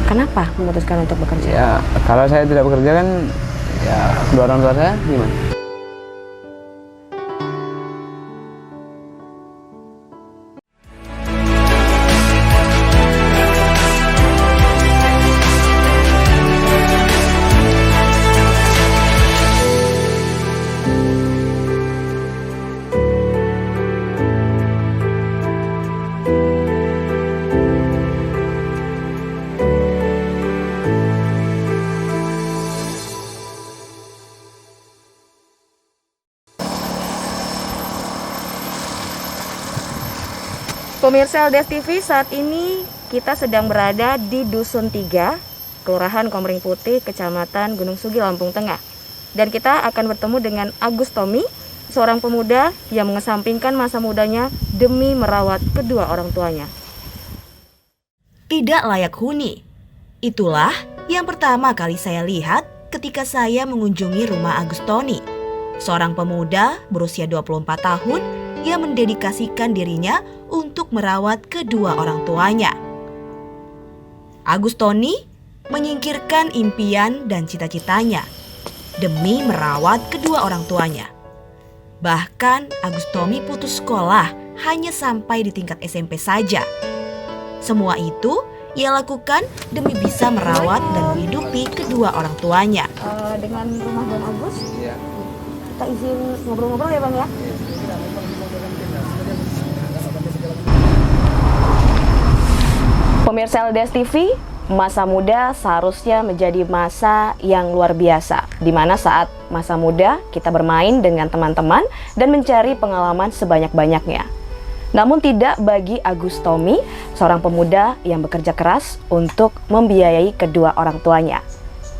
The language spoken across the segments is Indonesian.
Kenapa memutuskan untuk bekerja? Ya, kalau saya tidak bekerja kan, ya kedua orang tua saya gimana? Pemirsa LDS TV, saat ini kita sedang berada di Dusun 3, Kelurahan Komering Putih, Kecamatan Gunung Sugi, Lampung Tengah. Dan kita akan bertemu dengan Agus Tommy, seorang pemuda yang mengesampingkan masa mudanya demi merawat kedua orang tuanya. Tidak layak huni. Itulah yang pertama kali saya lihat ketika saya mengunjungi rumah Agus Tony, seorang pemuda berusia 24 tahun yang mendedikasikan dirinya untuk merawat kedua orang tuanya. Agus Tony menyingkirkan impian dan cita-citanya demi merawat kedua orang tuanya. Bahkan Agus Tommy putus sekolah hanya sampai di tingkat SMP saja. Semua itu ia lakukan demi bisa merawat dan menghidupi kedua orang tuanya. Dengan rumah Bang Agus, Iya. kita izin ngobrol-ngobrol ya Bang ya? Pemirsa LDS TV, masa muda seharusnya menjadi masa yang luar biasa, di mana saat masa muda kita bermain dengan teman-teman dan mencari pengalaman sebanyak-banyaknya. Namun tidak bagi Agus Tommy, seorang pemuda yang bekerja keras untuk membiayai kedua orang tuanya.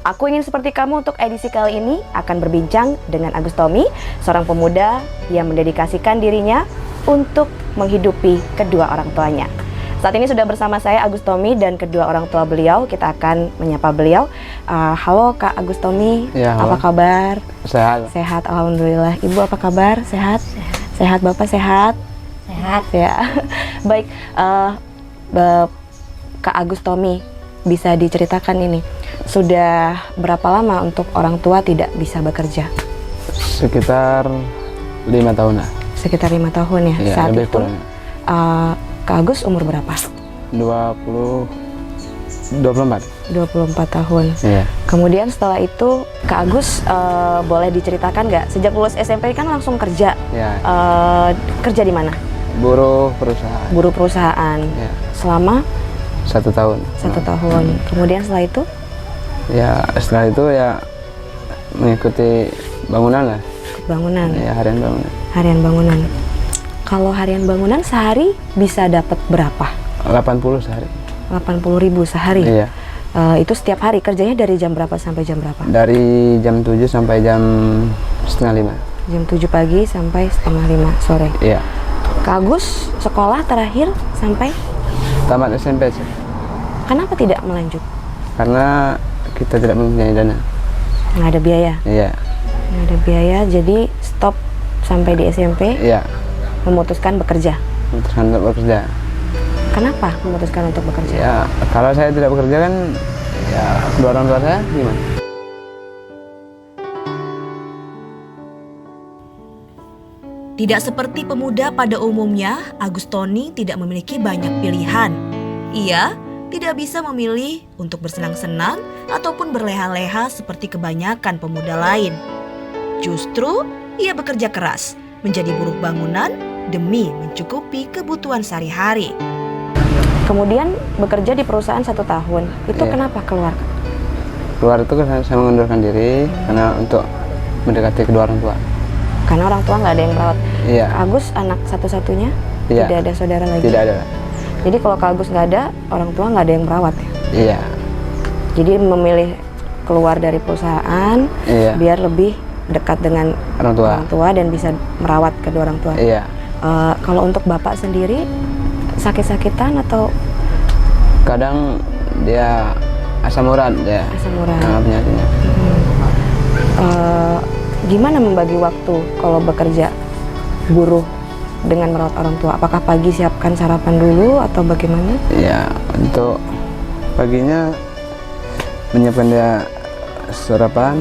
Aku ingin seperti kamu untuk edisi kali ini akan berbincang dengan Agus Tommy, seorang pemuda yang mendedikasikan dirinya untuk menghidupi kedua orang tuanya. Saat ini sudah bersama saya Agus Tommy dan kedua orang tua beliau. Kita akan menyapa beliau. Halo Kak Agus Tommy, Ya, apa halo. kabar? Sehat. Sehat, alhamdulillah. Ibu apa kabar? Sehat? Sehat, Bapak sehat? Sehat ya. Baik, Kak Agus Tommy, bisa diceritakan ini sudah berapa lama untuk orang tua tidak bisa bekerja? Sekitar 5 tahun lah. Sekitar 5 tahun ya. Ya, Saat lebih itu kurang. Kak Agus umur berapa? 24. 24 tahun. Iya. Kemudian setelah itu Kak Agus boleh diceritakan nggak, sejak lulus SMP kan langsung kerja? Ya. Kerja di mana? Buruh perusahaan. Buruh perusahaan. Ya. Selama 1 tahun. 1 tahun. Kemudian setelah itu Ya, setelah itu ya mengikuti bangunan lah. bangunan, Ya, harian bangunan. harian bangunan. Kalau harian bangunan sehari bisa dapat berapa? 80 sehari. 80.000 sehari. Iya. Itu setiap hari, kerjanya dari jam berapa sampai jam berapa? Dari jam 7 sampai jam setengah 5. Jam 7 pagi sampai setengah 5 sore. Iya. Kak Agus sekolah terakhir sampai, Tamat SMP sih. kenapa tidak melanjut? Karena kita tidak mempunyai dana. Nggak ada biaya. Iya. Nggak ada biaya, jadi stop sampai di SMP, Iya. memutuskan bekerja. Memutuskan untuk bekerja. Kenapa memutuskan untuk bekerja? Ya, kalau saya tidak bekerja kan, ya kedua orang tua saya gimana? Tidak seperti pemuda pada umumnya, Agus Tony tidak memiliki banyak pilihan. Ia tidak bisa memilih untuk bersenang-senang ataupun berleha-leha seperti kebanyakan pemuda lain. Justru, ia bekerja keras menjadi buruh bangunan demi mencukupi kebutuhan sehari-hari. Kemudian bekerja di perusahaan 1 tahun, itu Iya. kenapa keluar? Keluar itu kan saya mengundurkan diri karena untuk mendekati kedua orang tua. Karena orang tua nggak ada yang merawat. Iya. Kak Agus anak satu-satunya, Iya. tidak ada saudara lagi. Tidak ada. Jadi kalau Kak Agus nggak ada, orang tua nggak ada yang merawat ya. Iya. Jadi memilih keluar dari perusahaan Iya. biar lebih dekat dengan Orang tua. orang tua dan bisa merawat kedua orang tua. Iya. Kalau untuk Bapak sendiri sakit-sakitan atau Kadang dia asam urat ya. asam urat? Penyakitnya. Gimana membagi waktu kalau bekerja buruh dengan merawat orang tua? Apakah pagi siapkan sarapan dulu atau bagaimana? Ya, untuk paginya menyiapkan dia sarapan.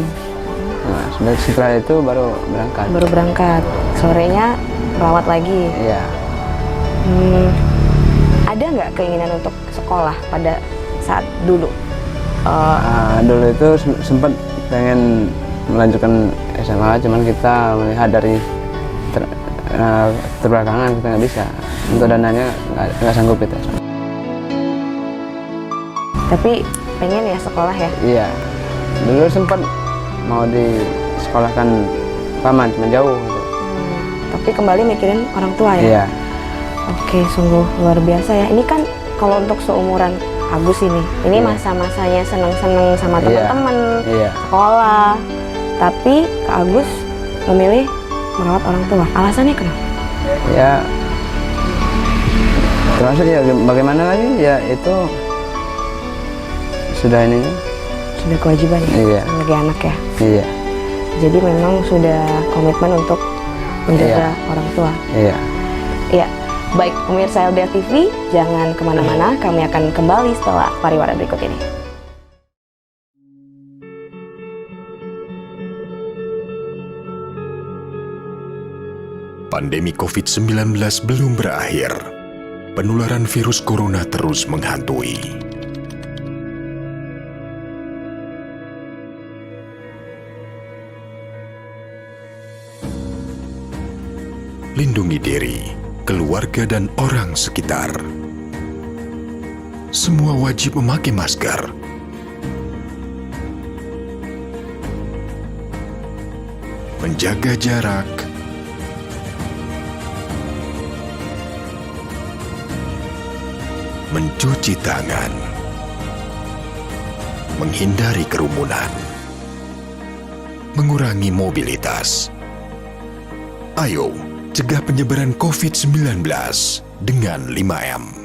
Nah, setelah itu baru berangkat. Baru berangkat. Sorenya merawat lagi. Iya. Ada nggak keinginan untuk sekolah pada saat dulu? Dulu itu sempat pengen melanjutkan SMA, cuman kita melihat dari terbelakangan kita nggak bisa. Untuk dananya nggak sanggup kita. Tapi pengen ya sekolah ya? Iya. Dulu sempat mau disekolahkan paman, cuma jauh gitu. Tapi kembali mikirin orang tua ya? Iya. Oke, sungguh luar biasa ya. Ini kan kalau untuk seumuran Agus ini Iya. masa-masanya seneng-seneng sama Iya. teman-teman, Iya. sekolah. Tapi Kak Agus memilih merawat orang tua. Alasannya kenapa? Ya, termasuk ya bagaimana lagi ya itu sudah ininya. Sudah kewajiban ya? Iya. Sebagai anak ya? Iya. Jadi memang sudah komitmen untuk menjaga orang tua. Iya. Iya. Baik, pemirsa LDR TV, jangan kemana-mana. Kami akan kembali setelah pariwara berikut ini. Pandemi COVID-19 belum berakhir. Penularan virus corona terus menghantui. Lindungi diri, keluarga, dan orang sekitar. Semua wajib memakai masker. Menjaga jarak. Mencuci tangan. Menghindari kerumunan. Mengurangi mobilitas. Ayo, cegah penyebaran COVID-19 dengan 5M.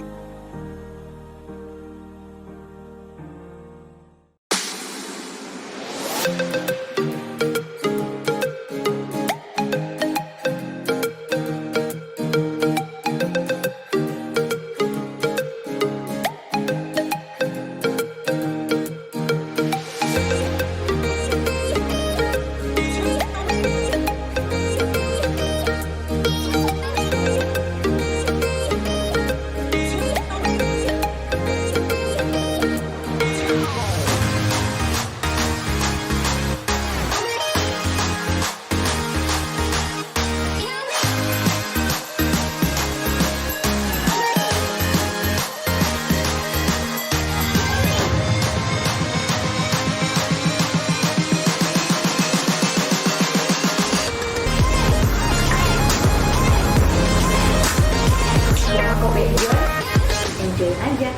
Enjoy aja.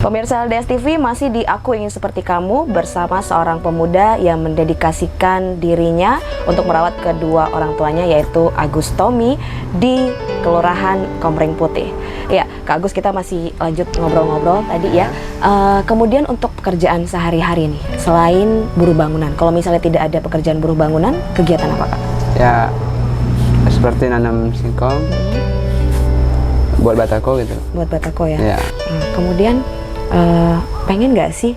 Pemirsa LDS TV, masih di Aku Ingin Seperti Kamu bersama seorang pemuda yang mendedikasikan dirinya untuk merawat kedua orang tuanya, yaitu Agus Tommy di Kelurahan Komering Putih. Ya, Kak Agus, kita masih lanjut ngobrol-ngobrol tadi ya. Kemudian untuk pekerjaan sehari-hari nih, selain buruh bangunan, kalau misalnya tidak ada pekerjaan buruh bangunan, kegiatan apa Kak? Ya, seperti nanam singkong, buat batako gitu. Buat batako ya? Ya. Nah, kemudian pengen nggak sih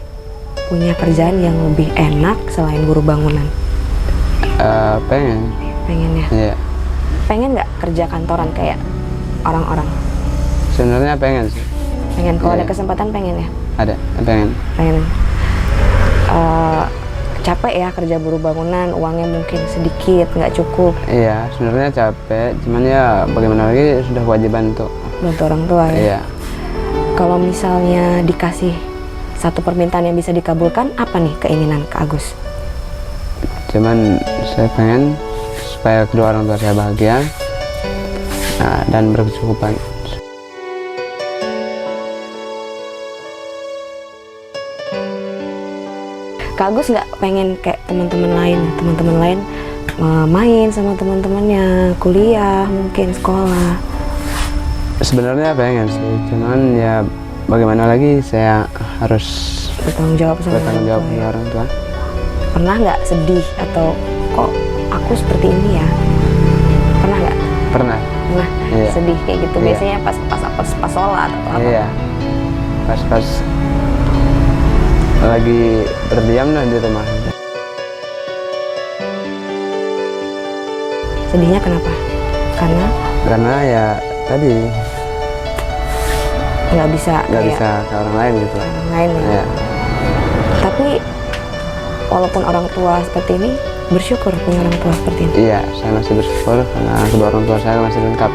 punya kerjaan yang lebih enak selain buruh bangunan? Pengen. Pengen ya? Iya. Pengen nggak kerja kantoran kayak orang-orang? Sebenarnya pengen sih. Pengen, kalau Iya. ada kesempatan pengen ya? Ada, pengen. Pengen. Capek ya kerja buruh bangunan, uangnya mungkin sedikit, nggak cukup. Iya, sebenarnya capek, cuman ya bagaimana lagi sudah kewajiban untuk Bantu orang tua ya? iya. Kalau misalnya dikasih satu permintaan yang bisa dikabulkan, apa nih keinginan Kak Agus? Cuman saya pengen supaya kedua orang tua saya bahagia, dan berkecukupan. Kak Agus nggak pengen kayak teman-teman lain main sama teman-temannya, kuliah, mungkin sekolah? Sebenarnya pengen sih, cuman ya bagaimana lagi, saya harus Bertanggung jawab sama bertanggung jawab orang tua sama ya. orang tua. Pernah nggak sedih atau kok aku seperti ini ya? Pernah nggak? Pernah. Pernah Iya. sedih kayak gitu. Iya. Biasanya pas sholat atau apa? Iya. Pas lagi berdiam lah di rumah. Sedihnya kenapa? Karena ya tadi nggak bisa nggak kayak bisa ke orang lain gitu. orang lain ya. Ya. Tapi walaupun orang tua seperti ini, bersyukur punya orang tua seperti ini. Iya, saya masih bersyukur karena kedua orang tua saya masih lengkap.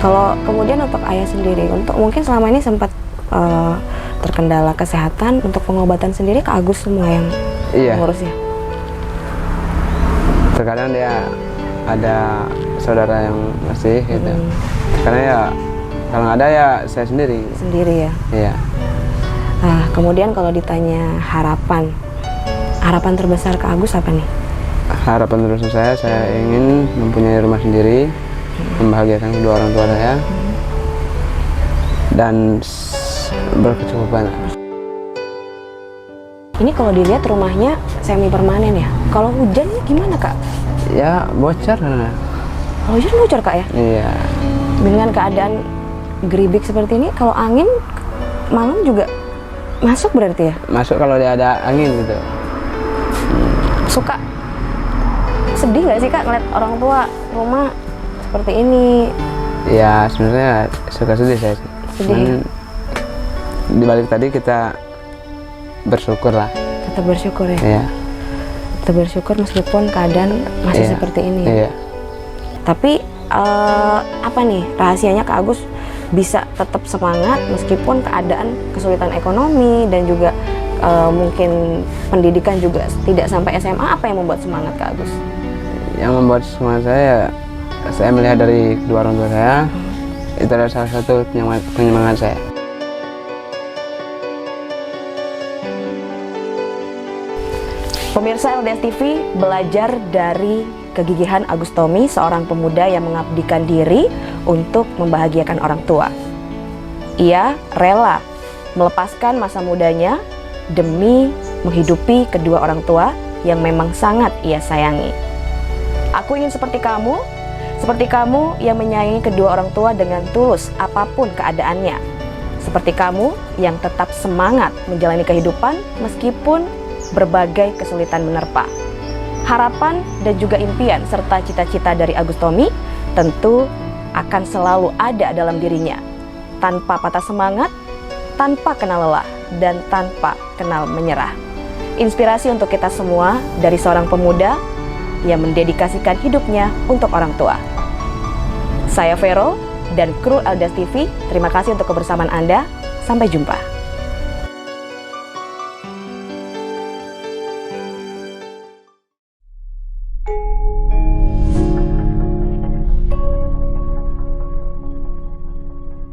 Kalau kemudian untuk ayah sendiri, untuk mungkin selama ini sempat terkendala kesehatan, untuk pengobatan sendiri Kak Agus semua yang Iya. mengurusnya. Terkadang dia ada saudara yang masih gitu. Karena ya kalau nggak ada ya saya sendiri. Sendiri ya. Iya. Kemudian kalau ditanya harapan terbesar Kak Agus apa nih? Harapan terus saya ingin mempunyai rumah sendiri, membahagiakan kedua orang tua saya, dan berkecukupan. Ini kalau dilihat rumahnya semi permanen ya. Kalau hujan gimana Kak? Ya bocor karena. Kalau hujan bocor Kak ya? Iya. Dengan keadaan geribik seperti ini, kalau angin malam juga masuk berarti ya? Masuk kalau dia ada angin gitu. Suka sedih nggak sih Kak ngeliat orang tua rumah seperti ini? Ya sebenarnya suka sedih saya sih. Sedih ya? Di balik tadi kita bersyukur lah. Tetap bersyukur ya? Iya. Tetap bersyukur meskipun keadaan masih Iya. seperti ini ya? Iya. Tapi apa nih rahasianya Kak Agus bisa tetap semangat meskipun keadaan kesulitan ekonomi dan juga mungkin pendidikan juga tidak sampai SMA? Apa yang membuat semangat Kak Agus? Yang membuat semangat saya melihat dari kedua orang tua saya, itu adalah salah satu penyemangat saya. Pemirsa LDS TV, belajar dari kegigihan Agus Tommy, seorang pemuda yang mengabdikan diri untuk membahagiakan orang tua. Ia rela melepaskan masa mudanya demi menghidupi kedua orang tua yang memang sangat ia sayangi. Aku ingin seperti kamu yang menyayangi kedua orang tua dengan tulus apapun keadaannya. Seperti kamu yang tetap semangat menjalani kehidupan meskipun berbagai kesulitan menerpa. Harapan dan juga impian serta cita-cita dari Agus Tommy tentu akan selalu ada dalam dirinya, tanpa patah semangat, tanpa kenal lelah, dan tanpa kenal menyerah. Inspirasi untuk kita semua dari seorang pemuda yang mendedikasikan hidupnya untuk orang tua. Saya Vero dan kru LDS TV, terima kasih untuk kebersamaan Anda. Sampai jumpa.